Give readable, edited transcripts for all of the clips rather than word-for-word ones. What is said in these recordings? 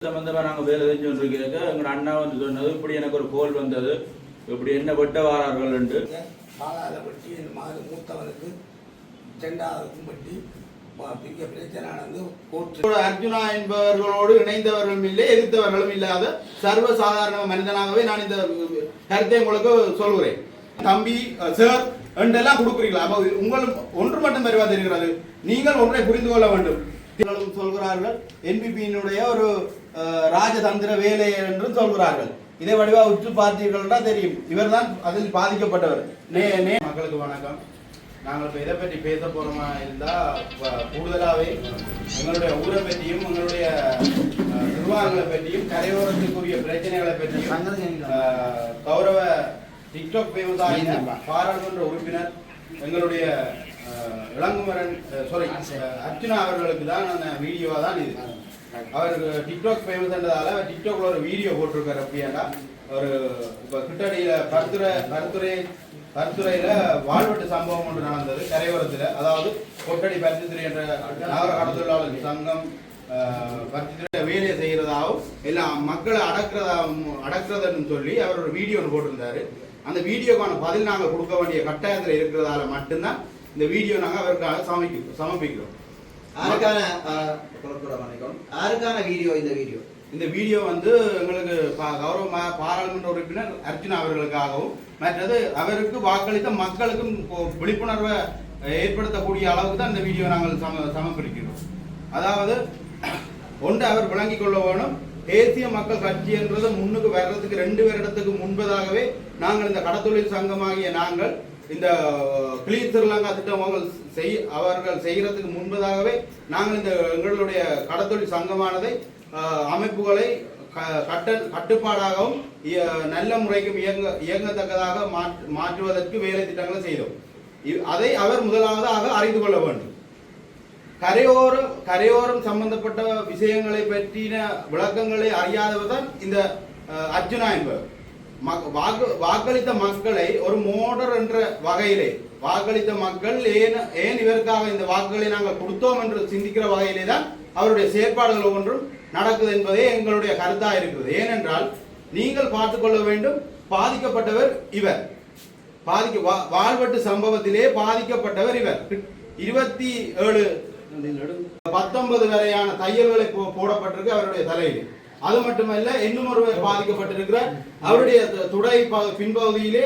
சம்பந்தமா நாங்கள் வேலை செஞ்சுருக்க எங்களோட அண்ணா வந்து சொன்னது இப்படி எனக்கு ஒரு கோல் வந்தது இப்படி என்ன வெட்ட வாரார்கள் என்று பாலாத பட்டி என் மாதிரி மூத்தவனுக்கு செண்டாவுக்கும் பட்டி பெரிய பிரச்சனை நடந்து கோர்ட்டு அர்ஜுனா என்பவர்களோடு இணைந்தவர்களும் இல்லை எதிர்த்தவர்களும் இல்லாத சர்வசாதாரண மனிதனாகவே நான் இந்த கருத்தை உங்களுக்கு சொல்கிறேன். தம்பி சார் என்றெல்லாம் கொடுக்குறீங்களா? அப்போ உங்களும் ஒன்று மட்டும் பெருவா தெரிகிறது, நீங்கள் ஒன்றை புரிந்து கொள்ள வேண்டும். சொல்கிறார்கள் என்பிபியினுடைய ஒரு ராஜதந்திர வேலை என்றும் சொல்கிறார்கள். இதை வடிவா உற்று பார்த்தீர்கள் தெரியும், இவர் தான் அதில் பாதிக்கப்பட்டவர். மக்களுக்கு வணக்கம். நாங்கள் இப்போ இதை பற்றி பேச போறோமா இருந்தா கூடுதலாகவே எங்களுடைய ஊரை பற்றியும் எங்களுடைய நிர்வாகங்களை பற்றியும் கரையோரத்துக்குரிய பிரச்சனைகளை பற்றியும் கௌரவ டிக்டாக் பேமஸாக பாராளுமன்ற உறுப்பினர் எங்களுடைய இளங்குமரன் அர்ச்சுனா அவர்களுக்கு தான் அந்த வீடியோவாக தான் இது. அவருக்கு டிக்டாக் ஃபேமஸ்ன்றதால டிக்டாக்ல ஒரு வீடியோ போட்டிருக்காரு. அப்படியாண்டா ஒரு இப்போ கிட்டடியில் பருத்துறையில வாழ்வெட்டு சம்பவம் ஒன்று நடந்தது கரையோரத்தில். அதாவது கொட்டடி பருத்தித்துறை என்ற நகர கடத்தொழிலாளர் சங்கம் பருத்தித்துறை வேலையை செய்கிறதாகவும் எல்லாம் மக்களை அடக்குறதுன்னு சொல்லி அவர் ஒரு வீடியோ ஒன்று போட்டிருந்தாரு. அந்த வீடியோக்கான பதில் நாங்கள் கொடுக்க வேண்டிய கட்டாயத்தில் இருக்கிறதால மட்டும்தான் இந்த வீடியோ நாங்கள் அவருக்காக சமர்ப்பிக்கிறோம். யாருக்கான வீடியோ? இந்த வீடியோ வந்து எங்களுக்கு கௌரவ பாராளுமன்ற உறுப்பினர் அர்ச்சுனா அவர்களுக்காகவும் மற்றது அவருக்கு வாக்களித்த மக்களுக்கும் விழிப்புணர்வை ஏற்படுத்தக்கூடிய அளவுக்கு தான் இந்த வீடியோ நாங்கள் சமர்ப்பிக்கிறோம். அதாவது ஒன்று அவர் விளங்கிக் கொள்ள வேணும், தேசிய மக்கள் கட்சி என்றது முன்னுக்கு வர்றதுக்கு 2 வருடத்துக்கு முன்பதாகவே நாங்கள் இந்த கடத்தொழில் சங்கமாகிய நாங்கள் இந்த கிளீன் ஸ்ரீலங்கா திட்டம் அவர்கள் செய்கிறதுக்கு முன்பதாகவே நாங்கள் இந்த எங்களுடைய கடத்தொழில் சங்கமானதை அமைப்புகளை கட்டுப்பாடாகவும் நல்ல முறைக்கும் இயங்கத்தக்கதாக மாற்றுவதற்கு வேலை திட்டங்களை செய்தோம். அதை அவர் முதலாவதாக அறிந்து கொள்ள வேண்டும். கரையோரம் சம்பந்தப்பட்ட விஷயங்களை பற்றின விளக்கங்களை அறியாதவர் தான் இந்த அர்ஜுனா என்பவர். வாக்களித்த மக்களை ஒரு மோடர் என்ற வகையிலே வாக்களித்த மக்கள் ஏன் இவருக்காக இந்த வாக்குகளை நாங்கள் கொடுத்தோம் என்று சிந்திக்கிற வகையிலே தான் அவருடைய செயற்பாடுகள் ஒன்றும் நடக்குது என்பதே எங்களுடைய கருத்தாக இருக்கிறது. ஏனென்றால் நீங்கள் பார்த்துக் கொள்ள வேண்டும், பாதிக்கப்பட்டவர் இவர். வாழ்வெட்டு சம்பவத்திலே பாதிக்கப்பட்டவர் இவர். 27-19 வரையான தையல்களை போடப்பட்டிருக்கு அவருடைய தலையில். அது மட்டுமல்ல, இன்னும் ஒருவர் பாதிக்கப்பட்டிருக்கிறார். அவருடைய துடை பின்பகுதியிலே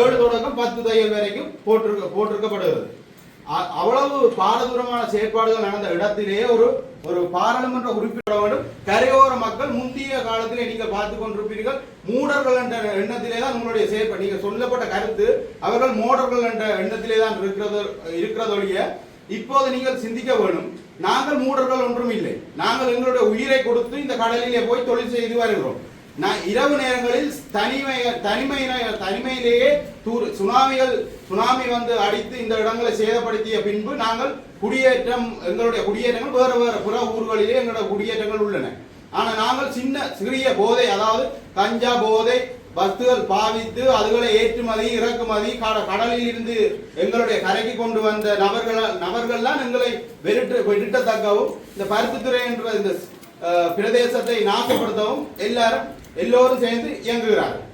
7 தொடக்கம் 10 தையல் வரைக்கும் போட்டிருக்கப்படுகிறது. அவ்வளவு பாரதூரமான செயற்பாடுகள் நடந்த இடத்திலேயே ஒரு பாராளுமன்ற உறுப்பினர் வேண்டும். கரையோர மக்கள் முந்தைய காலத்திலே நீங்கள் பார்த்துக் கொண்டிருப்பீர்கள், மூடர்கள் என்ற எண்ணத்திலே தான் உங்களுடைய செயற்பாடு. நீங்கள் சொல்லப்பட்ட கருத்து அவர்கள் மூடர்கள் என்ற எண்ணத்திலே தான் இருக்கிறதொழிய இப்போது நீங்கள் சிந்திக்க வேண்டும், நாங்கள் மூடர்கள் ஒன்றும் இல்லை. நாங்கள் எங்களுடைய உயிரை கொடுத்து இந்த கடலிலே போய் தொழில் செய்து வருகிறோம். இரவு நேரங்களில் தனிமையிலேயே சுனாமி வந்து அடித்து இந்த இடங்களை சேதப்படுத்திய பின்பு நாங்கள் எங்களுடைய குடியேற்றங்கள் வேறு புற ஊர்களிலே எங்களுடைய குடியேற்றங்கள் உள்ளன. ஆனால் நாங்கள் சிறிய போதை, அதாவது கஞ்சா போதை வஸ்துகள் பாவித்து அதுகளை ஏற்றுமதி இறக்குமதி கடலில் இருந்து எங்களுடைய கரைக்கு கொண்டு வந்த நபர்கள்லாம் எங்களை வெறுட்டத்தக்கவும் இந்த பருத்தித்துறை என்ற இந்த பிரதேசத்தை நாசப்படுத்தவும் எல்லோரும் சேர்ந்து இயங்குகிறார்கள்.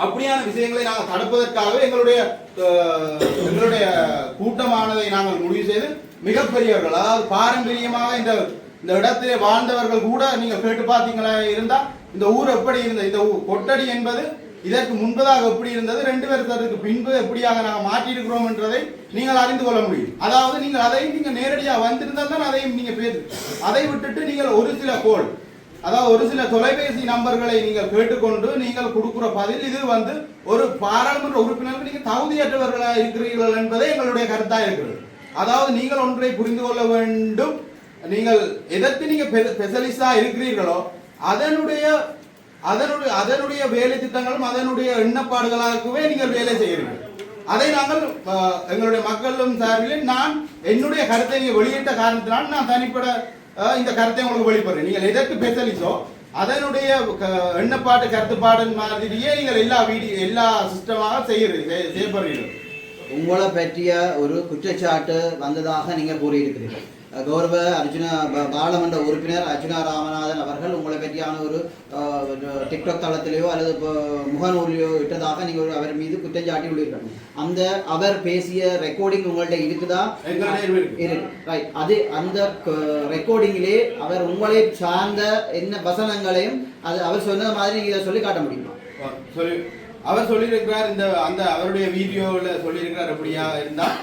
அப்படியான விஷயங்களை நாங்கள் தடுப்பதற்காக எங்களுடைய கூட்டமானதை நாங்கள் முடிவு செய்து மிகப்பெரியவர்கள், அதாவது பாரம்பரியமாக இந்த இடத்திலே வாழ்ந்தவர்கள் கூட நீங்கள் கேட்டு பார்த்தீங்களா இருந்தா இந்த ஊர் எப்படி இருந்தது, இந்த கொட்டடி என்பது இதற்கு முன்பதாக எப்படி இருந்தது, 2 வருஷத்துக்கு பின்பு எப்படியாக நாங்கள் மாற்றியிருக்கிறோம் என்றதை நீங்கள் அறிந்து கொள்ள முடியும். அதாவது நீங்கள் அதையும் நீங்கள் நேரடியாக வந்திருந்தால் தான் அதையும் நீங்கள் அதை விட்டுட்டு நீங்கள் ஒரு சில தொலைபேசி நம்பர்களை நீங்கள் கேட்டுக்கொண்டு நீங்கள் கொடுக்கிற பதில் இது வந்து ஒரு பாராளுமன்ற உறுப்பினருக்கு நீங்கள் தகுதியற்றவர்களாக இருக்கிறீர்கள் என்பதே எங்களுடைய கருத்தாக இருக்கிறது. அதாவது நீங்கள் ஒன்றை புரிந்து கொள்ள வேண்டும், நீங்கள் எதற்கு நீங்கள் ஸ்பெஷலிஸ்டா இருக்கிறீர்களோ அதனுடைய வேலை திட்டங்களும் அதனுடைய எண்ணப்பாடுகளாகவே நீங்கள் வேலை செய்கிறீர்கள். அதை நாங்கள் எங்களுடைய மக்களும் சார்பில் நான் என்னுடைய கருத்தை வெளியிட்ட காரணத்தினால் நான் தனிப்பட இந்த கருத்தை உங்களுக்கு வெளிப்படுறேன். நீங்கள் எதற்கு ஸ்பெஷலிஸ்டோ அதனுடைய எண்ணப்பாட்டு கருத்துப்பாடு மாதிரியே நீங்கள் எல்லா சிஸ்டமாக செய்யப்படுறீர்கள். உங்களை பற்றிய ஒரு குற்றச்சாட்டு வந்ததாக நீங்கள் கூறியிருக்கிறீர்கள். கௌரவ பாராளுமன்ற உறுப்பினர் அர்ஜுனா ராமநாதன் அவர்கள் உங்களை பற்றியான ஒரு டிக்டாக் தளத்திலேயோ அல்லது முகநூலிலோ இட்டதாக நீங்கள் அவர் மீது குற்றஞ்சாட்டி உள்ளீர்கள். அந்த அவர் பேசிய ரெக்கார்டிங் உங்கள்கிட்ட இருக்குதா? ரைட். அது அந்த ரெக்கார்டிங்கிலே அவர் உங்களை சார்ந்த என்ன வசனங்களையும் அது அவர் சொன்ன மாதிரி நீங்கள் இதை சொல்லி காட்ட முடியுமா? அவர் சொல்லியிருக்கிறார், இந்த அந்த அவருடைய வீடியோவில் சொல்லியிருக்கிறார். அப்படியா இருந்தால்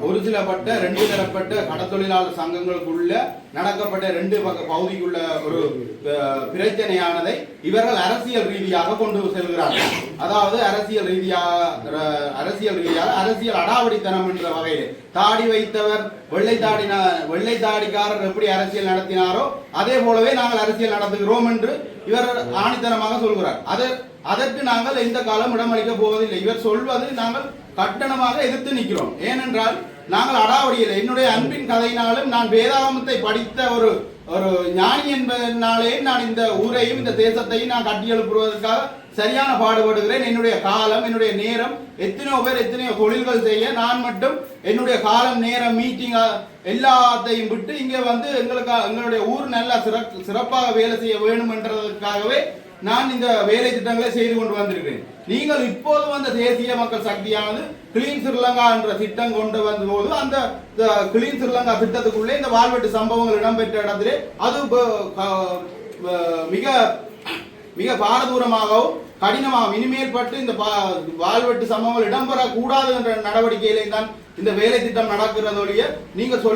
ஒரு சிலப்பட்ட 2 தரப்பட்ட கடத்தொழிலாளர் சங்கங்களுக்குள்ள நடக்கப்பட்ட 2 பகுதிக்குள்ள ஒரு பிரச்சனையானதை இவர்கள் அரசியல் ரீதியாக கொண்டு செல்கிறார்கள். அதாவது அரசியல் ரீதியாக அரசியல் அடாவடித்தனம் என்ற வகையில் தாடி வைத்தவர் வெள்ளை தாடிக்காரர் எப்படி அரசியல் நடத்தினாரோ அதே போலவே நாங்கள் அரசியல் நடத்துகிறோம் என்று இவர் ஆணித்தனமாக சொல்கிறார். அதற்கு நாங்கள் எந்த காலம் இடமளிக்க போவதில்லை. இவர் சொல்வது நாங்கள் கட்டணமாக எதிர்த்து நிற்கிறோம். ஏனென்றால் நாங்கள் அடாவடியில் என்னுடைய அன்பின் கதையினாலும் நான் வேதாகமத்தை படித்த ஒரு ஞானி என்பதனாலே நான் இந்த ஊரையும் இந்த தேசத்தையும் நான் கட்டியெழுப்புவதற்காக சரியான பாடுபடுகிறேன். என்னுடைய காலம், என்னுடைய நேரம், எத்தனையோ பேர் எத்தனையோ தொழில்கள் செய்ய நான் மட்டும் என்னுடைய காலம், நேரம், மீட்டிங் எல்லாத்தையும் விட்டு இங்கே வந்து எங்களுடைய ஊர் நல்லா சிறப்பாக வேலை செய்ய வேண்டும் என்றதற்காகவே நான் இந்த வேலை திட்டங்களை செய்து கொண்டு வந்திருக்கிறேன். நீங்கள் இப்போது வந்த தேசிய மக்கள் சக்தியானது கிளீன் ஸ்ரீலங்கா என்ற திட்டம் கொண்டு வந்த போது அந்த கிளீன் ஸ்ரீலங்கா திட்டத்துக்குள்ளே இந்த வாழ்வெட்டு சம்பவங்கள் இடம்பெற்ற இடத்திலே அது மிக மிக பாரதூரமாகவும் கடினமாகவும் இனிமேல் பட்டு இந்த வாழ்வெட்டு சம்பவங்கள் இடம்பெறக்கூடாது என்ற நடவடிக்கையிலே தான் இந்த வேலை திட்டம் நடக்கிறதோடைய நீங்கள்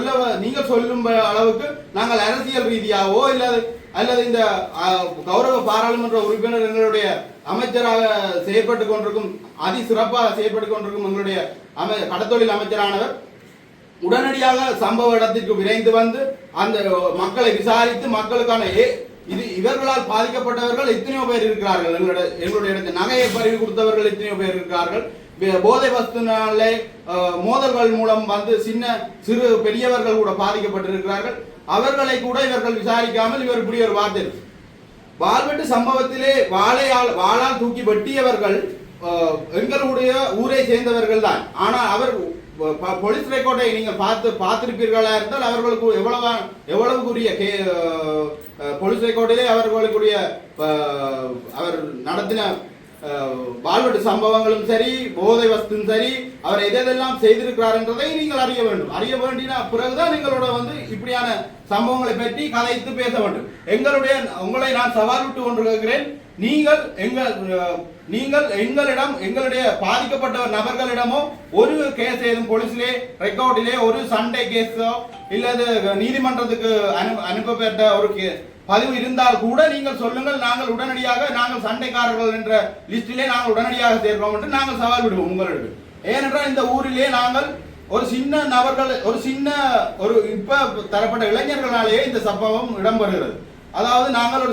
சொல்லும் அளவுக்கு நாங்கள் அரசியல் ரீதியாகவோ அல்லது இந்த கௌரவ பாராளுமன்ற உறுப்பினர் எங்களுடைய அமைச்சராக செயற்பட்டு கொண்டிருக்கும் சிறப்பாக செயற்பட்டு கொண்டிருக்கும் எங்களுடைய கடத்தொழில் அமைச்சரானவர் உடனடியாக சம்பவ இடத்திற்கு விரைந்து வந்து அந்த மக்களை விசாரித்து மக்களுக்கான இவர்களால் பாதிக்கப்பட்டவர்கள் எத்தனையோ பேர் இருக்கிறார்கள். எங்களுடைய இடத்தில் நகையை பறிவு கொடுத்தவர்கள் எத்தனையோ பேர் இருக்கிறார்கள். போதை வஸ்துனாலே மோதல்கள் மூலம் வந்து சிறு பெரியவர்கள் கூட பாதிக்கப்பட்டிருக்கிறார்கள். அவர்களை கூட இவர்கள் விசாரிக்காமல் இவர் இப்படி ஒரு வார்த்தை வாழ்வெட்டு சம்பவத்திலே வாளால் தூக்கி வெட்டியவர்கள் எங்களுடைய ஊரை சேர்ந்தவர்கள் தான். ஆனால் அவர் போலீஸ் ரெக்கார்டை நீங்கள் பார்த்திருப்பீர்களா இருந்தால் அவர்களுக்கு எவ்வளவுக்குரிய போலீஸ் ரெக்கார்டிலே அவர்களுக்குரிய அவர் நடத்தின வாழ்வெட்டு சம்பவங்களும் சரி, போதை வஸ்தும் சரி, அவர் எதெல்லாம் செய்திருக்கிறார் என்றதை நீங்கள் அறிய வேண்டும். அறிய வேண்டின பிறகுதான் நீங்களோட வந்து இப்படியான சம்பவங்களை பற்றி கதைத்து பேச வேண்டும். உங்களை நான் சவால் விட்டு கொண்டிருக்கிறேன். நீங்கள் எங்களிடம் எங்களுடைய பாதிக்கப்பட்ட நபர்களிடமோ ஒரு கேஸ் ஏதும் போலீஸிலே ரெக்கார்டிலே ஒரு சண்டே கேஸோ இல்லது நீதிமன்றத்துக்கு அனுப்பப்பட்ட ஒரு பதிவு இருந்தால் கூட நீங்கள் சொல்லுங்கள். நாங்கள் உடனடியாக நாங்கள் சண்டைக்காரர்கள் என்ற லிஸ்டிலே நாங்கள் உடனடியாக சேர்க்கிறோம் என்று நாங்கள் சவால் விடுவோம் உங்களுக்கு. ஏனென்றால் இந்த ஊரிலே நாங்கள் ஒரு சின்ன நபர்கள் ஒரு இப்ப தரப்பட்ட இளைஞர்களாலேயே இந்த சம்பவம் இடம்பெறுகிறது. அதாவது நாங்கள்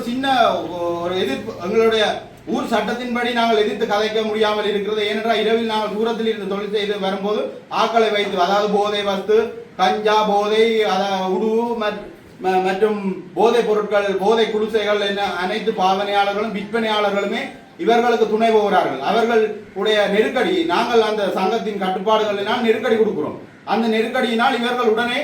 ஒரு எதிர்ப்பு எங்களுடைய ஊர் சட்டத்தின்படி நாங்கள் எதிர்த்து கதைக்க முடியாமல் இருக்கிறது. ஏனென்றால் இரவில் நாங்கள் தூரத்தில் இருந்து தொழில் செய்து வரும்போது ஆக்களை வைத்து, அதாவது போதை வஸ்து, கஞ்சா, போதை, உடு மற்றும் போதை பொருட்கள், போதை குடிசைகள் என அனைத்து பாவனையாளர்களும் விற்பனையாளர்களுமே இவர்களுக்கு துணை போகிறார்கள். அவர்களுடைய நெருக்கடி, நாங்கள் அந்த சங்கத்தின் கட்டுப்பாடுகளினால் நெருக்கடி கொடுக்கிறோம். அந்த நெருக்கடியினால் இவர்கள் உடனே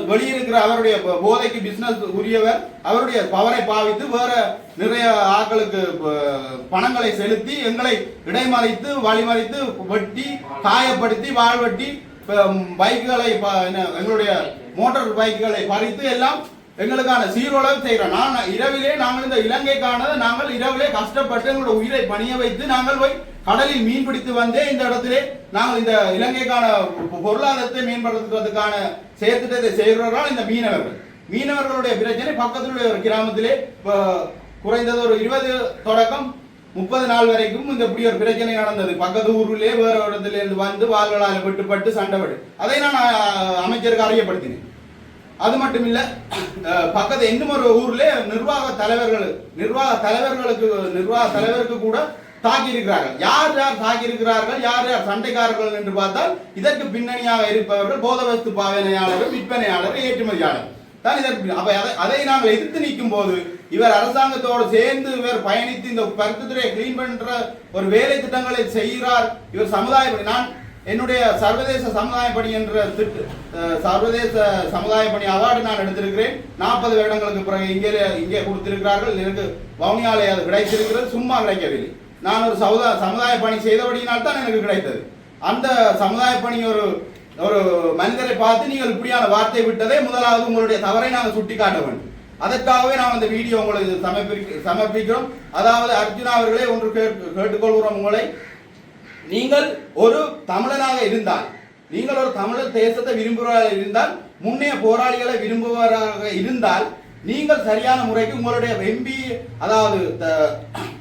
வெளியிருக்கிற அவருடைய போதைக்கு பிசினஸ் உரியவர் அவருடைய பவரை பாவித்து வேற நிறைய ஆட்களுக்கு பணங்களை செலுத்தி எங்களை இடைமறித்து வழிமறித்து வெட்டி காயப்படுத்தி வாழ்வெட்டி பைக்குகளை எங்களுடைய மோட்டார் பைக்குகளை பறித்து எல்லாம் எங்களுக்கான சீரோளவு செய்கிறோம். நாங்கள் இந்த இலங்கைக்கானது நாங்கள் இரவிலே கஷ்டப்பட்டு எங்களுடைய உயிரை பணிய வைத்து நாங்கள் போய் கடலில் மீன் பிடித்து வந்தே இந்த இடத்திலே நாங்கள் இந்த இலங்கைக்கான பொருளாதாரத்தை மேம்படுத்துவதற்கான செயற்திட்டத்தை செய்கிறவர்கள் இந்த மீனவர்களுடைய பிரச்சனை பக்கத்தில் ஒரு கிராமத்திலே குறைந்தது ஒரு 20 தொடக்கம் 30 நாள் வரைக்கும் இந்த இப்படி ஒரு பிரச்சனை நடந்தது. பக்கத்து ஊரிலே வேற இடத்துல இருந்து வந்து வாள்களால் வெட்டுப்பட்டு சண்டைப்பட்டு அதை நான் அமைச்சருக்கு அறியப்படுத்தினேன். அது மட்டும் இல்ல, பக்கத்து இன்னும் ஒரு ஊர்ல நிர்வாக தலைவருக்கு கூட தாக்கி இருக்கிறார்கள். யார் தாக்கி இருக்கிறார்கள், யார் சண்டைக்காரர்கள் என்று பார்த்தால் இதற்கு பின்னணியாக இருப்பவர்கள் போதவஸ்து பாவனையாளர்கள், விற்பனையாளர்கள், ஏற்றுமதியாளர் தான் இதற்கு. அப்ப அதை நாங்கள் எதிர்த்து நிற்கும் போது இவர் அரசாங்கத்தோடு சேர்ந்து இவர் பயணித்து இந்த பருத்தித்துறையை கிளீன் பண்ற ஒரு வேலை திட்டங்களை செய்கிறார். இவர் சமுதாய என்னுடைய சர்வதேச சமுதாய பணி என்ற சர்வதேச சமுதாய பணி அவார்டு நான் எடுத்திருக்கிறேன். 40 வருடங்களுக்கு பிறகு இங்கே கொடுத்திருக்கிறார்கள். எனக்கு வவுனியாலே அது கிடைத்திருக்கிறது, சும்மா கிடைக்கவில்லை. நான் ஒரு சமுதாய பணி செய்தபடியினால் தான் எனக்கு கிடைத்தது. அந்த சமுதாய பணி ஒரு மனிதரை பார்த்து நீங்கள் இப்படியான வார்த்தை விட்டதே முதலாவது உங்களுடைய தவறை நாங்கள் சுட்டி காட்ட வேண்டும். அதற்காகவே நாம் இந்த வீடியோ உங்களுக்கு சமர்ப்பிக்கிறோம். அதாவது அர்ஜுனா அவர்களே ஒன்று கேட்டுக்கொள்கிறோம் உங்களை, நீங்கள் ஒரு தமிழனாக இருந்தால், நீங்கள் ஒரு தமிழர் தேசத்தை விரும்புவராக இருந்தால், முன்னைய போராளிகளை விரும்புவராக இருந்தால், நீங்கள் சரியான முறைக்கு உங்களுடைய எம்பி அதாவது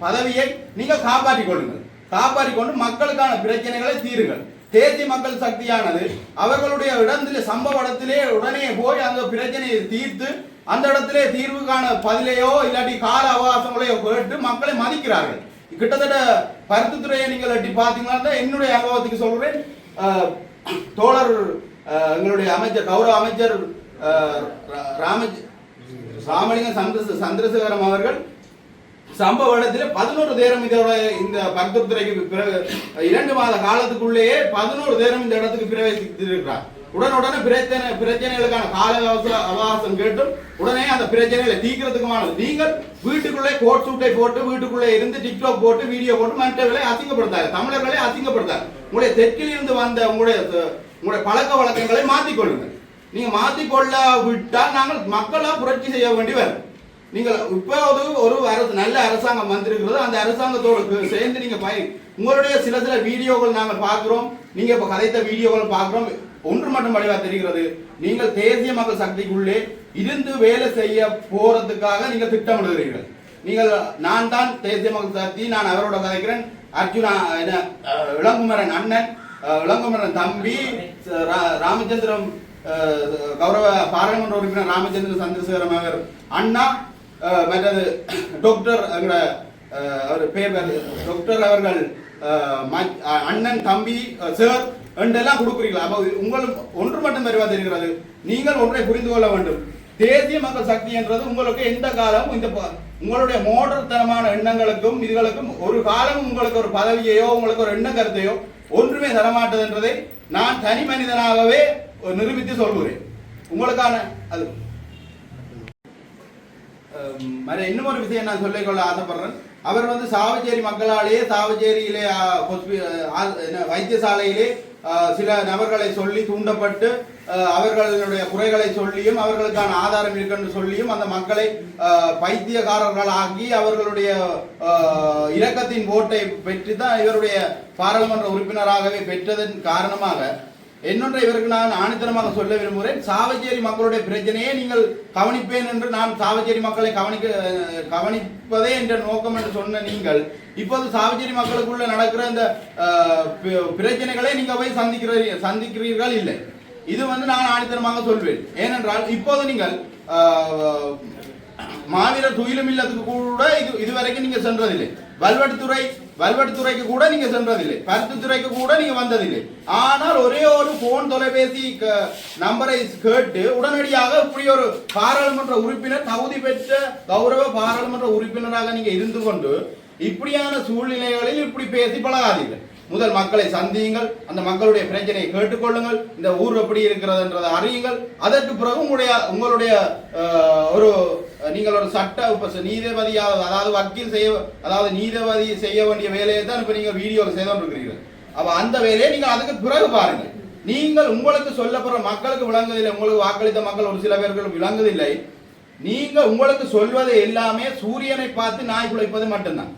பதவியை நீங்கள் காப்பாற்றிக் கொள்ளுங்கள். காப்பாற்றிக் கொண்டு மக்களுக்கான பிரச்சனைகளை தீருங்கள். தேசிய மக்கள் சக்தியானது அவர்களுடைய இடத்திலே சம்பவ இடத்திலே உடனே போய் அந்த பிரச்சனையை தீர்த்து அந்த இடத்திலே தீர்வுக்கான பதிலையோ இல்லாட்டி கால அவகாசங்களையோ கேட்டு மக்களை மதிக்கிறார்கள். கிட்டத்தட்ட பருத்தித்துறையை நீங்கள் எட்டி பார்த்தீங்கன்னா என்னுடைய அனுபவத்துக்கு சொல்கிறேன். தோழர் எங்களுடைய அமைச்சர் கௌரவ அமைச்சர் ராமலிங்கம் சந்திரசேகரம் அவர்கள் சம்பவ இடத்துல 11 தேரம் இந்த பருத்தித்துறைக்கு பிறகு 2 மாத காலத்துக்குள்ளேயே 11 தேரம் இந்த இடத்துக்கு பிரவேசித்திருக்கிறார். உடனுடனே பிரச்சனைகளுக்கான கால அவகாசம் கேட்டும் உடனே அந்த பிரச்சனைகளை தீர்க்கிறதுக்குமானது. நீங்கள் வீட்டுக்குள்ளே கோட் சூட்டை போட்டு வீட்டுக்குள்ளே இருந்து டிக்டாக் போட்டு வீடியோ போட்டு மற்றவர்களை அசிங்கப்படுத்தாரு, தமிழர்களை அசிங்கப்படுத்தாரு. உங்களுடைய தெற்கில் இருந்து வந்த உங்களுடைய பழக்க வழக்கங்களை மாற்றிக்கொள்ளுங்கள். நீங்க மாற்றிக்கொள்ள விட்டால் நாங்கள் மக்களா புரட்சி செய்ய வேண்டி வரும். நீங்கள் இப்போது ஒரு நல்ல அரசாங்கம் வந்திருக்கிறது. அந்த அரசாங்கத்தோடு சேர்ந்து நீங்க உங்களுடைய சில வீடியோக்கள் நாங்கள் பார்க்கிறோம். நீங்க இப்ப கதைத்த வீடியோக்கள் பார்க்கிறோம். ஒன்று மட்டும் வடிவா தெரிகிறது, நீங்கள் தேசிய மக்கள் சக்திக்குள்ளே இருந்து வேலை செய்ய போறதுக்காக நீங்கள் திட்டமிடுகிறீர்கள். நான் தான் தேசிய மக்கள் சக்தி, நான் அவரோட கதைக்கிறேன். அர்ஜுனா இளங்குமரன் அண்ணன், இளங்குமரன் தம்பி, ராமச்சந்திரம் கௌரவ பாராளுமன்ற உறுப்பினர் ராமச்சந்திரன் சந்திரசேகரம் அவர் அண்ணா, மற்றது டாக்டர் அவர் பேர் டாக்டர் அவர்கள் அண்ணன் தம்பி சார் என்றெல்லாம் கொடுக்குறீங்களா? அப்போ உங்களுக்கு ஒன்று மட்டும் தெரிவா தெரிகிறது, நீங்கள் ஒன்றை புரிந்து கொள்ள வேண்டும். தேசிய மக்கள் சக்தி என்றது உங்களுக்கு எந்த காலமும் இந்த உங்களுடைய மோடர்தனமான எண்ணங்களுக்கும் இதுகளுக்கும் ஒரு காலமும் உங்களுக்கு ஒரு பதவியையோ உங்களுக்கு ஒரு எண்ண கருத்தையோ ஒன்றுமே தரமாட்டது என்றதை நான் தனி மனிதனாகவே நிரூபித்து சொல்கிறேன். உங்களுக்கான அது இன்னும் ஒரு விஷயம் நான் சொல்லிக்கொள்ள ஆசைப்படுறேன். அவர் சாவச்சேரி மக்களாலேயே சாவச்சேரியிலே வைத்தியசாலையிலே சில நபர்களை சொல்லி தூண்டப்பட்டு அவர்களுடைய குறைகளை சொல்லியும் அவர்களுக்கான ஆதாரம் இருக்குன்னு சொல்லியும் அந்த மக்களை பைத்தியக்காரர்கள் ஆகி அவர்களுடைய இரக்கத்தின் ஓட்டை பெற்று தான் இவருடைய பாராளுமன்ற உறுப்பினராகவே பெற்றதன் காரணமாக என்னொன்றை இவருக்கு நான் ஆணித்தனமாக சொல்ல விரும்புகிறேன். சாவச்சேரி மக்களுடைய பிரச்சனையை நீங்கள் கவனிப்பேன் என்று நான் சாவச்சேரி மக்களை கவனிப்பதே என்ற நோக்கம் என்று சொன்ன நீங்கள் இப்போது சாவச்சேரி மக்களுக்குள்ள நடக்கிற இந்த பிரச்சனைகளை நீங்க போய் சந்திக்கிறீர்கள் இல்லை. இது நான் ஆணித்தனமாக சொல்வேன். ஏனென்றால் இப்போது நீங்கள் மாவீரர் துயிலும் இல்லத்துக்கு கூட இதுவரைக்கும் நீங்க சென்றதில்லை. வல்வெட்டுத்துறைக்கு கூட நீங்க சென்றதில்லை. பருத்தித்துறைக்கு கூட நீங்க வந்ததில்லை. ஆனால் ஒரே ஒரு போன் தொலைபேசி நம்பரை கேட்டு உடனடியாக இப்படி ஒரு பாராளுமன்ற உறுப்பினர் தகுதி பெற்ற கௌரவ பாராளுமன்ற உறுப்பினராக நீங்க இருந்து கொண்டு இப்படியான சூழ்நிலைகளில் இப்படி பேசி பழகாதீர்கள். முதல் மக்களை சந்தியுங்கள், அந்த மக்களுடைய பிரச்சனையை கேட்டுக்கொள்ளுங்கள், இந்த ஊர் எப்படி இருக்கிறது என்றதை அறியுங்கள். அதற்கு பிறகு உங்களுடைய நீங்கள் ஒரு சட்ட நீதிபதியாவது அதாவது வக்கீல் அதாவது நீதிபதி செய்ய வேண்டிய வேலையை தான் இப்ப நீங்க வீடியோவில் செய்து கொண்டிருக்கிறீர்கள். அப்ப அந்த வேலையை நீங்கள் அதுக்கு பிறகு பாருங்கள். நீங்கள் உங்களுக்கு சொல்லப்படுற மக்களுக்கு விளங்குவதில்லை. உங்களுக்கு வாக்களித்த மக்கள் ஒரு சில பேர்கள் விளங்குவதில்லை. நீங்க உங்களுக்கு சொல்வதை எல்லாமே சூரியனை பார்த்து நாய் குலைப்பது மட்டும்தான்.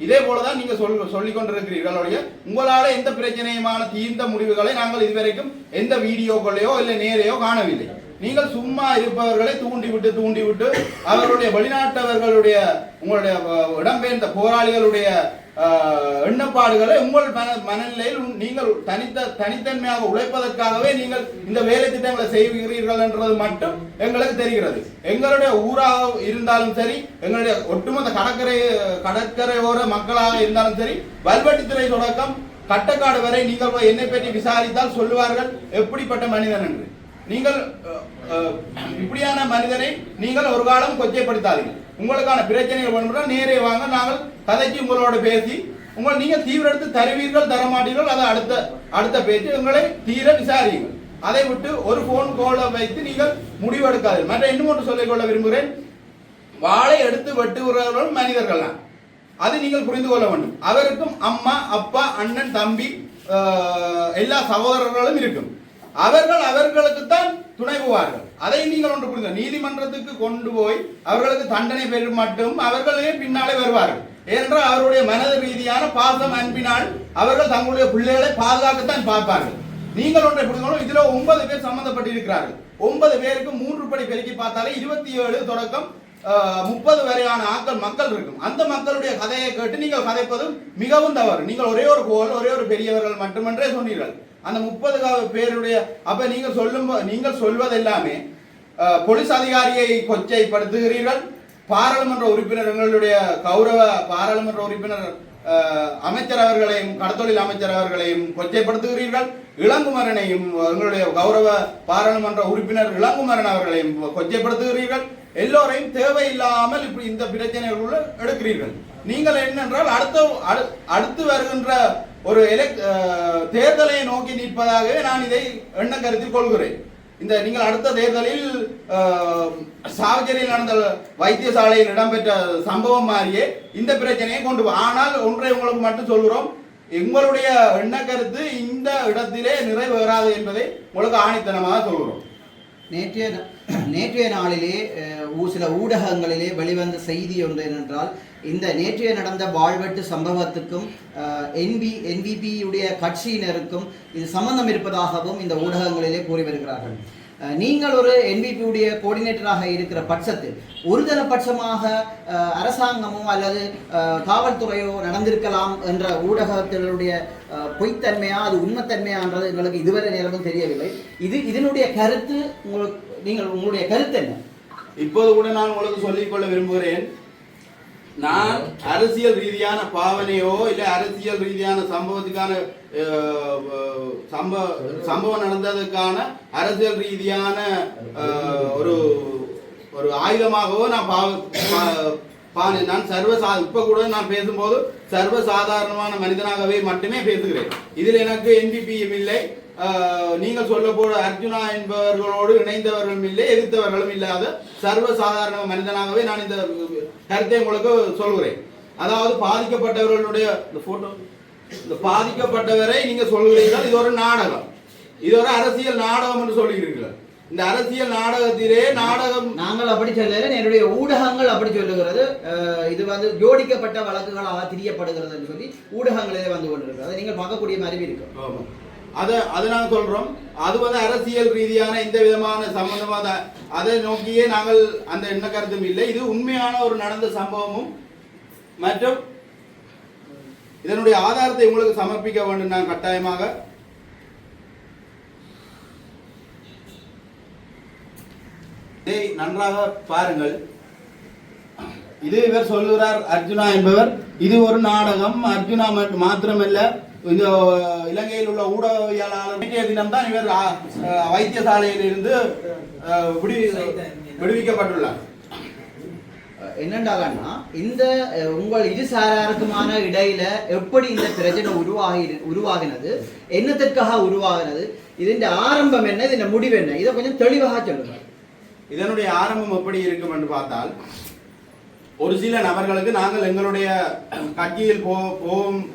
இதே போலதான் நீங்க சொல்லிக் கொண்டிருக்கிறீர்களுடைய உங்களால எந்த பிரச்சனையுமான தீர்ந்த முடிவுகளை நாங்கள் இதுவரைக்கும் எந்த வீடியோக்களையோ இல்லை நேரையோ காணவில்லை. நீங்கள் சும்மா இருப்பவர்களை தூண்டிவிட்டு அவர்களுடைய வெளிநாட்டவர்களுடைய உங்களுடைய இடம்பெயர்ந்த போராளிகளுடைய எண்ணப்பாடுகளை உங்கள் மனநிலையில் நீங்கள் தனித்தன்மையாக உழைப்பதற்காகவே நீங்கள் இந்த வேலை திட்டங்களை செய்கிறீர்கள் என்றது மட்டும் எங்களுக்கு தெரிகிறது. எங்களுடைய ஊராக இருந்தாலும் சரி, எங்களுடைய ஒட்டுமொத்த கடற்கரையோர மக்களாக இருந்தாலும் சரி, வல்வெட்டித்துறை தொடக்கம் கட்டக்காடு வரை நீங்கள் என்னை பற்றி விசாரித்தால் சொல்லுவார்கள் எப்படிப்பட்ட மனிதன் என்று. நீங்கள் இப்படியான மனிதனை நீங்கள் ஒரு காலம் கொச்சைப்படுத்தாதீங்க. உங்களுக்கான பிரச்சனைகள் வேணும்னா நேரே வாங்க, நாங்கள் கதைக்கு உங்களோட பேசி நீங்க தீவிர எடுத்து தருவீர்கள் தரமாட்டீர்கள், அதை அடுத்த பேச்சு உங்களை தீர விசாரியுங்கள். அதை விட்டு ஒரு போன் கோலை வைத்து நீங்கள் முடிவெடுக்காதீர்கள். மற்ற இன்னும் ஒன்று சொல்லிக்கொள்ள விரும்புகிறேன், வாளை எடுத்து வெட்டுகிறவர்கள் மனிதர்கள் தான், அது நீங்கள் புரிந்து கொள்ள வேண்டும். அவருக்கும் அம்மா அப்பா அண்ணன் தம்பி எல்லா சகோதரர்களும் இருக்கும். அவர்களுக்கு தான் துணை போவார்கள். அதை நீங்கள் ஒன்று புரிந்து, நீதிமன்றத்துக்கு கொண்டு போய் அவர்களுக்கு தண்டனை பெறும் மட்டும் அவர்களே பின்னாலே வருவார்கள். ஏனென்றால் அவருடைய மனது ரீதியான பாசம் அன்பினால் அவர்கள் தங்களுடைய பிள்ளைகளை பாதுகாக்கத்தான் பார்ப்பார்கள். நீங்கள் ஒன்றை புரிந்து, இதுல 9 பேர் சம்பந்தப்பட்டிருக்கிறார்கள். 9 பேருக்கு 3 படி பெருக்கி பார்த்தாலே 27 தொடக்கம் 30 வரையான மக்கள் இருக்கும். அந்த மக்களுடைய கதையை கேட்டு நீங்கள் கதைப்பது மிகவும் தவறு. நீங்கள் ஒரே ஒரு பெரியவர்கள் மட்டுமன்றே சொன்னீர்கள். அந்த 30 பேருடைய அப்ப நீங்கள் சொல்வது எல்லாமே போலீஸ் அதிகாரியை கொச்சைப்படுத்துகிறீர்கள். பாராளுமன்ற உறுப்பினர், எங்களுடைய கௌரவ பாராளுமன்ற உறுப்பினர் அமைச்சர் அவர்களையும் கடத்தொழில் அமைச்சர் அவர்களையும் கொச்சைப்படுத்துகிறீர்கள். இளங்குமரனையும் எங்களுடைய கௌரவ பாராளுமன்ற உறுப்பினர் இளங்குமரன் அவர்களையும் கொச்சைப்படுத்துகிறீர்கள். எல்லோரையும் தேவையில்லாமல் இப்படி இந்த பிரச்சனைகளுள்ள எடுக்கிறீர்கள். நீங்கள் என்னென்றால் அடுத்து வருகின்ற ஒரு தேர்தலை நோக்கி நிற்பதாகவே நான் இதை எண்ண கருத்தில் கொள்கிறேன். நீங்கள் அடுத்த தேர்தலில் சாவச்சேரியில் நடந்த வைத்தியசாலையில் இடம்பெற்ற சம்பவம் மாதிரியே இந்த பிரச்சனையை கொண்டு ஆனால் ஒன்றை உங்களுக்கு மட்டும் சொல்கிறோம், எங்களுடைய எண்ண கருத்து இந்த இடத்திலே நிறைவேறாது என்பதை உங்களுக்கு ஆணித்தனமாக சொல்கிறோம். நேற்றைய நாளிலே சில ஊடகங்களிலே வெளிவந்த செய்தி ஒன்று என்னென்றால், இந்த நேற்றைய நடந்த வாழ்வெட்டு சம்பவத்துக்கும் NVP உடைய கட்சியினருக்கும் இது சம்பந்தம் இருப்பதாகவும் இந்த ஊடகங்களிலே கூறி வருகிறார்கள். நீங்கள் ஒரு NVP உடைய கோஆர்டினேட்டராக இருக்கிற பட்சத்தில் ஒருதலைபட்சமாக அரசாங்கமோ அல்லது காவல்துறையோ நடந்திருக்கலாம் என்ற ஊடகத்தினுடைய பொய்த்தன்மையா அது உண்மைத்தன்மையான்றது எங்களுக்கு இதுவரை நேரமும் தெரியவில்லை. இதனுடைய கருத்து உங்களுடைய கருத்து என்ன? இப்போது கூட நான் உங்களுக்கு சொல்லிக்கொள்ள விரும்புகிறேன், நான் அரசியல் ரீதியான பாவனையோ இல்லை அரசியல் ரீதியான சம்பவத்துக்கான சம்பவம் நடந்ததுக்கான அரசியல் ரீதியான ஒரு ஆயுதமாகவோ நான் இப்ப கூட நான் பேசும்போது சர்வசாதாரணமான மனிதனாகவே மட்டுமே பேசுகிறேன். இதில் எனக்கு NVPயும் இல்லை, நீங்கள் சொல்ல போற அர்ஜுனா என்பவர்களோடு இணைந்தவர்களும் இல்லை, எதிர்த்தவர்களும் இல்லாத சர்வசாதாரண மனிதனாகவே நான் இந்த கருத்தை உங்களுக்கு சொல்கிறேன். அதாவது பாதிக்கப்பட்டவர்களுடைய பாதிக்கப்பட்டவரை நீங்க சொல்கிறீர்கள், இது ஒரு நாடகம், இது ஒரு அரசியல் நாடகம் என்று சொல்லுகிறீர்கள். இந்த அரசியல் நாடகத்திலே நாங்கள் அப்படி சொல்ல, என்னுடைய ஊடகங்கள் அப்படி சொல்லுகிறது. இது ஜோடிக்கப்பட்ட வழக்குகளாக திரியப்படுகிறது என்று சொல்லி ஊடகங்களிலே வந்து கொண்டிருக்கிறது. அதை நீங்கள் பார்க்கக்கூடிய மாதிரி இருக்கு. அதை நாங்கள் சொல்றோம். அது அரசியல் ரீதியான எந்த விதமான சம்பந்தமாக அதை நோக்கியே நாங்கள் அந்த எண்ண கருத்தும் இல்லை. இது உண்மையான ஒரு நடந்த சம்பவமும் மற்றும் இதனுடைய ஆதாரத்தை உங்களுக்கு சமர்ப்பிக்க வேண்டும். நான் கட்டாயமாக இதை நன்றாக பாருங்கள். இது இவர் சொல்லுகிறார், அர்ஜுனா என்பவர் இது ஒரு நாடகம், அர்ஜுனா மாத்திரமல்ல இந்த இலங்கையில் உள்ள ஊடகவியலாளர் நேற்றைய தினம்தான் இவர் வைத்தியசாலையில் இருந்து விடுவிக்கப்பட்டுள்ளார். என்னென்னா இந்த உங்கள் இருசாராருக்குமான இடையில எப்படி இந்த பிரச்சனை உருவாகினது, என்னத்திற்காக உருவாகினது, இதன் ஆரம்பம் என்ன, இதன் முடிவு என்ன, இதை கொஞ்சம் தெளிவாக சொல்லுங்க. இதனுடைய ஆரம்பம் எப்படி இருக்கும் என்று பார்த்தால், ஒரு சில நபர்களுக்கு நாங்கள் எங்களுடைய கட்சியில்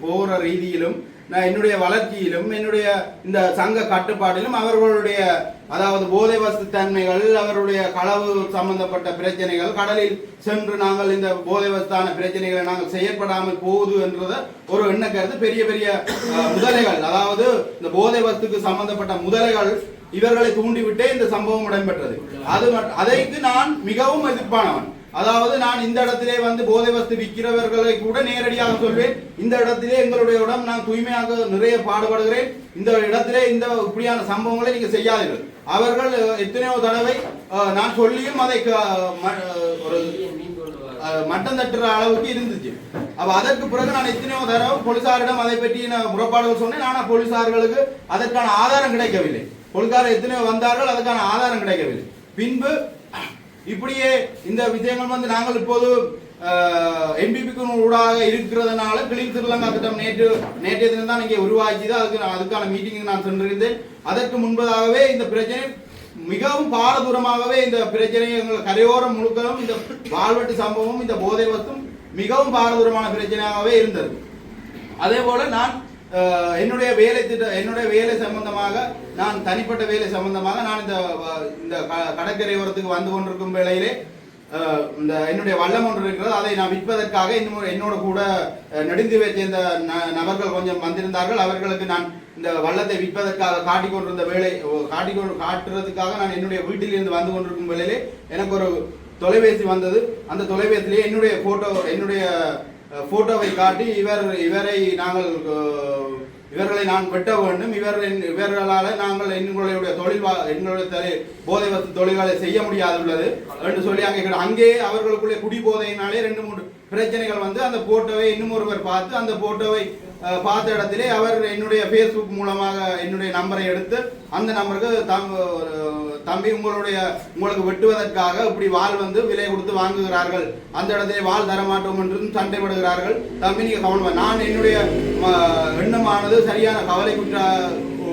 போகிற ரீதியிலும் என்னுடைய வளர்ச்சியிலும் என்னுடைய இந்த சங்க கட்டுப்பாட்டிலும் அவர்களுடைய அதாவது போதை வஸ்து தன்மைகள், அவருடைய களவு சம்பந்தப்பட்ட பிரச்சனைகள், கடலில் சென்று நாங்கள் இந்த போதை வஸ்தான பிரச்சனைகளை நாங்கள் செயற்படாமல் போகுது என்றத ஒரு எண்ண கருத்து பெரிய பெரிய முதலைகள், அதாவது இந்த போதை வஸ்துக்கு சம்பந்தப்பட்ட முதலைகள் இவர்களை தூண்டிவிட்டே இந்த சம்பவம் இடம்பெற்றது. அதைக்கு நான் மிகவும் எதிர்ப்பானவன். அதாவது நான் இந்த இடத்திலே போதை வஸ்து விற்கிறவர்களை கூட நேரடியாக சொல்வேன், இந்த இடத்திலே எங்களுடைய இடம் நான் தூய்மையாக நிறைய பாடுபடுகிறேன், இந்த இடத்திலே இந்த இப்படியான சம்பவங்களை நீங்க செய்யாதீர்கள். அவர்கள் எத்தனையோ தடவை நான் சொல்லியும் அதை ஒரு மட்டம் தட்டுற அளவுக்கு இருந்துச்சு. அப்ப அதற்கு பிறகு நான் எத்தனையோ தடவை போலீசாரிடம் அதை பற்றி முறைப்பாடுகள் சொன்னேன். ஆனா போலீசார்களுக்கு அதற்கான ஆதாரம் கிடைக்கவில்லை. போலீசார் எத்தனையோ வந்தார்கள், அதுக்கான ஆதாரம் கிடைக்கவில்லை. பின்பு இப்படியே இந்த விஷயங்கள் வந்து நாங்கள் இப்போது என்பிபிக்கு ஊடாக இருக்கிறதுனால கிளீன் ஸ்ரீலங்கா திட்டம் நேற்றைய தினம் தான் இங்கே உருவாக்கியது. அதுக்கான மீட்டிங் நான் சென்றிருந்தேன். அதற்கு முன்பதாகவே இந்த பிரச்சனை மிகவும் பாரதூரமாகவே இந்த பிரச்சனை எங்கள் கரையோரம் முழுக்கவும் இந்த வாழ்வெட்டு சம்பவம் இந்த போதை வஸ்தும் மிகவும் பாரதூரமான பிரச்சனையாகவே இருந்தது. அதே போல நான் என்னுடைய வேலை சம்பந்தமாக, நான் தனிப்பட்ட வேலை சம்பந்தமாக நான் இந்த கடற்கரை ஓரத்துக்கு வந்து கொண்டிருக்கும் வேளையிலே இந்த என்னுடைய வல்லம் ஒன்று இருக்கிறது. அதை நான் விற்பதற்காக என்னோட கூட நெடுந்தீவை சேர்ந்த நபர்கள் கொஞ்சம் வந்திருந்தார்கள். அவர்களுக்கு நான் இந்த வல்லத்தை விற்பதற்காக காட்டுறதுக்காக நான் என்னுடைய வீட்டிலிருந்து வந்து கொண்டிருக்கும் வேளையிலே எனக்கு ஒரு தொலைபேசி வந்தது. அந்த தொலைபேசியிலே என்னுடைய போட்டோவை காட்டி இவர்களை நான் வெட்ட வேண்டும், இவர்களால் நாங்கள் எங்களுடைய போதை வஸ்து தொழில்களை செய்ய முடியாதுள்ளது என்று சொல்லி அங்கே அவர்களுக்குள்ளே குடி போதையினாலே 2-3 பிரச்சனைகள் வந்து அந்த போட்டோவை இன்னும் ஒருவர் பார்த்து அந்த போட்டோவை பார்த்த இடத்திலே அவர் என்னுடைய ஃபேஸ்புக் மூலமாக என்னுடைய நம்பரை எடுத்து அந்த நம்பருக்கு தம்பி உங்களுக்கு வெட்டுவதற்காக இப்படி வாள் வந்து விலை கொடுத்து வாங்குகிறார்கள், அந்த இடத்திலே வாள் தரமாட்டோம் என்றும் சண்டைப்படுகிறார்கள். தம்பி நீங்க கவனம், நான் என்னுடைய எண்ணமானது சரியான கவலைக்குற்ற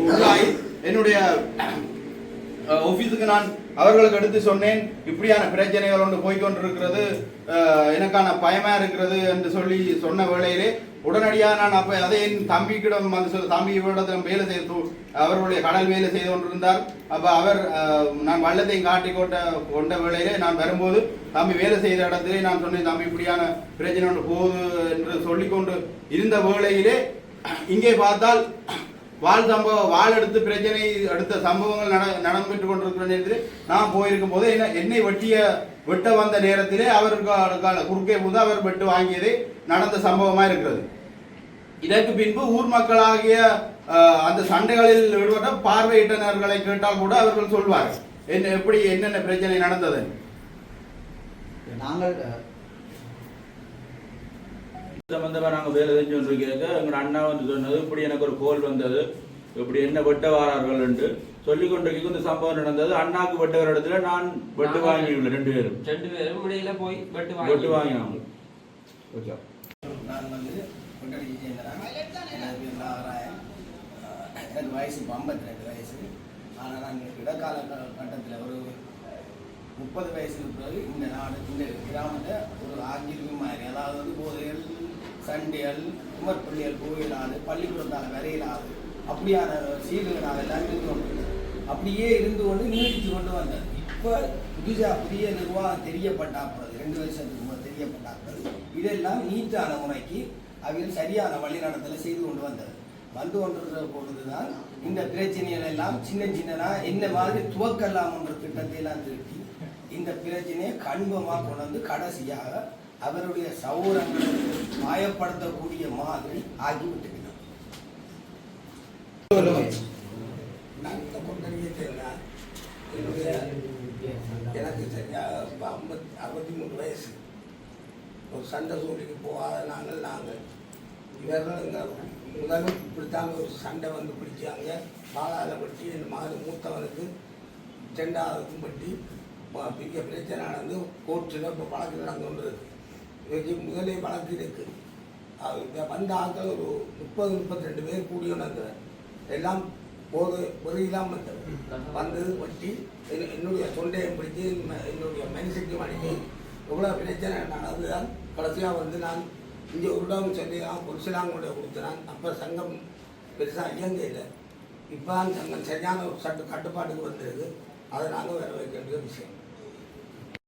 உள்ளாய் என்னுடைய ஆபீஸுக்கு நான் அவர்களுக்கு எடுத்து சொன்னேன். இப்படியான பிரச்சனைகள் ஒன்று போய்கொண்டிருக்கிறது, எனக்கான பயமா இருக்கிறது என்று சொல்லி சொன்ன வேளையிலே உடனடியாக நான் அப்ப அதை என் தம்பிக்கிடம் வந்து தம்பி இவரிடத்திலும் வேலை செய்து அவருடைய கடல் வேலை செய்து கொண்டிருந்தார். அப்ப அவர் நான் வல்லத்தையும் காட்டி கொண்ட வேளையிலே நான் வரும்போது தம்பி வேலை செய்த இடத்திலே நான் சொன்னேன், தம்பி இப்படியான பிரச்சனை ஒன்று போகுது என்று சொல்லிக்கொண்டு இருந்த வேளையிலே இங்கே பார்த்தால் வாள் எடுத்து பிரச்சனை அடுத்த சம்பவங்கள் நடந்துட்டு கொண்டிருக்கிற நேரத்தில் நான் போயிருக்கும் போது என்னை வெட்ட வந்த நேரத்திலே அவருக்கு குறுக்கே போது அவர் வெட்டு வாங்கியதே நடந்த சம்பவமா இருக்கிறது. இதற்கு பின்பு ஊர் மக்களாகிய அந்த சண்டைகளில் ஈடுபட்ட பார்வையிட்டனர்களை கேட்டால் கூட அவர்கள் சொல்வார்கள் என்னென்ன பிரச்சனை நடந்தது. நாங்கள் சம்பந்தமா நாங்கள் வேலை செஞ்சு கேட்க எங்களோட அண்ணா வந்து சொன்னது, இப்படி எனக்கு ஒரு கோல் வந்தது, இப்படி என்ன வெட்ட வாரார்கள் என்று சொல்லிக் கொண்டிருக்க இந்த சம்பவம் நடந்தது. அண்ணாக்கு வெட்டவர் இடத்துல நான் வெட்டு வாங்கியுள்ள 2 பேரும் முடியல போய் வெட்டு வாங்கினாங்க. நான் வந்து கொண்டடிக்கு சேர்ந்தேன். எனக்கு வயசு 52 வயசு. ஆனால் நான் இடைக்கால கட்டத்தில் ஒரு 30 வயசுக்கு பிறகு இந்த கிராமத்தை ஒரு ஆங்கிலம் மாதிரி, அதாவது போதைகள், சண்டைகள், குமர்பள்ளிகள் கோயிலாது, பள்ளிக்கூடத்தால் வரையிலாது, அப்படியான சீல்களாக எல்லாம் இருந்து கொண்டு அப்படியே இருந்து கொண்டு நீடித்து கொண்டு வந்தது. இப்போ புதிய நிர்வாகம் தெரியப்பட்டாப்பது 2 வருஷத்துக்கு தெரியப்பட்டாப்பது இதெல்லாம் நீட்டான முறைக்கு அவையில் சரியான வழிநடத்தலை செய்து கொண்டு வந்து கொண்டிருக்கிற பொழுதுதான் இந்த பிரச்சனைகள் எல்லாம் சின்னதா என்ன மாதிரி துவக்கலாம் என்ற திட்டத்தை எல்லாம் திருப்பி இந்த பிரச்சனையை கண்பமாக கொண்டு வந்து கடைசியாக அவருடைய சௌரங்களை மாயப்படுத்தக்கூடிய மாதிரி ஆகிவிட்டு எனக்கு சரியாக 63 வயசு. ஒரு சண்டை சூழ்நிலைக்கு போகாத நாங்கள் இவர்கள் முதலும் இப்படித்தாங்க ஒரு சண்டை வந்து பிடிச்சாங்க. பாலால பட்டி என் மகன் மூத்தவனுக்கு 2ஆவதுக்கும் பட்டி பெரிய பிரச்சனை நடந்து கோர்ட்டில் இப்போ வழக்கு நடந்து கொண்டு இருக்கு. இன்றைக்கு முதலே வழக்கு இருக்கு. வந்த ஆட்கள் ஒரு 30-32 பேர் கூடி வந்தாங்க. எல்லாம் பொறியெல்லாம் வந்தது வட்டி என்னுடைய தொண்டையை பிடிச்சி என்னுடைய மனுஷைக்கு அடித்து எவ்வளோ பிரச்சனை நடந்துதான் கடைசியாக வந்து நான் இங்கே ஒரு இடம் சொல்லி பொலிசிலாங்களுடைய கொடுத்துறான். அப்போ சங்கம் பெருசாக இயங்க இல்லை. இப்போ தான் சங்கம் சரியான ஒரு கட்டுப்பாட்டுக்கு வந்துருக்கு. அதை நாங்கள் வர வைக்க வேண்டிய விஷயம்.